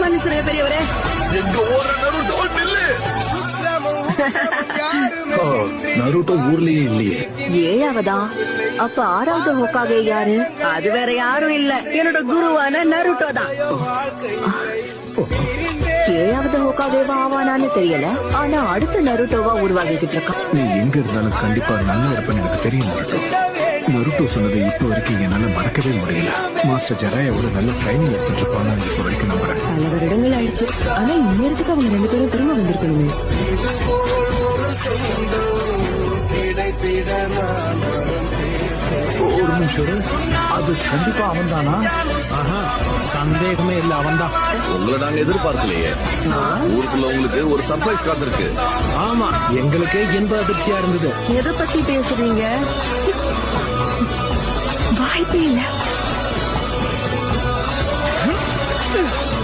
மன்னிச்சிருங்க பெரியவரே. எங்க ஊர்ல நருட்டோ நில்லு. நருட்டோ ஊர்லயே இல்லையே. 7வதா? அப்ப 6வது ஹோக்காகே யாரு? அது வேற யாரும் இல்ல, என்னோட குருவான நருட்டோ தான். 7வது ஹோக்காகேவா ஆவானான்னு தெரியல, ஆனா அடுத்த நருட்டோவா உருவாகிட்டு இருக்கான். நீ எங்க இருந்தாலும் கண்டிப்பா நல்லா இருப்பேன்னு எனக்கு தெரியும் நருட்டோ. நருட்டோ சொன்னதை இப்ப வரைக்கும் என்னால மறக்கவே முடியல. மாஸ்டர் ஜெராயோட நல்ல ட்ரைனிங் எடுத்துட்டு இருப்பாங்க இப்ப வரைக்கும் நம்புறேன். பல வருடங்கள் ஆயிடுச்சு, ஆனா இந்நேரத்துக்கு அவங்க 2 பேரும் திரும்ப வந்திருக்கணுமே. ஒரு நிமிஷம், அது கண்டிப்பா அவன் தானா? சந்தேகமே இல்ல, அவன் தான். உங்களை நாங்க எதிர்பார்க்கலையே. ஊருக்குள்ள உங்களுக்கு ஒரு சர்ப்ரைஸ் காத்திருக்கு. ஆமா, எங்களுக்கு இன்ப அதிர்ச்சியா இருந்தது. எதை பத்தி பேசுறீங்க? வாய்ப்பே இல்ல.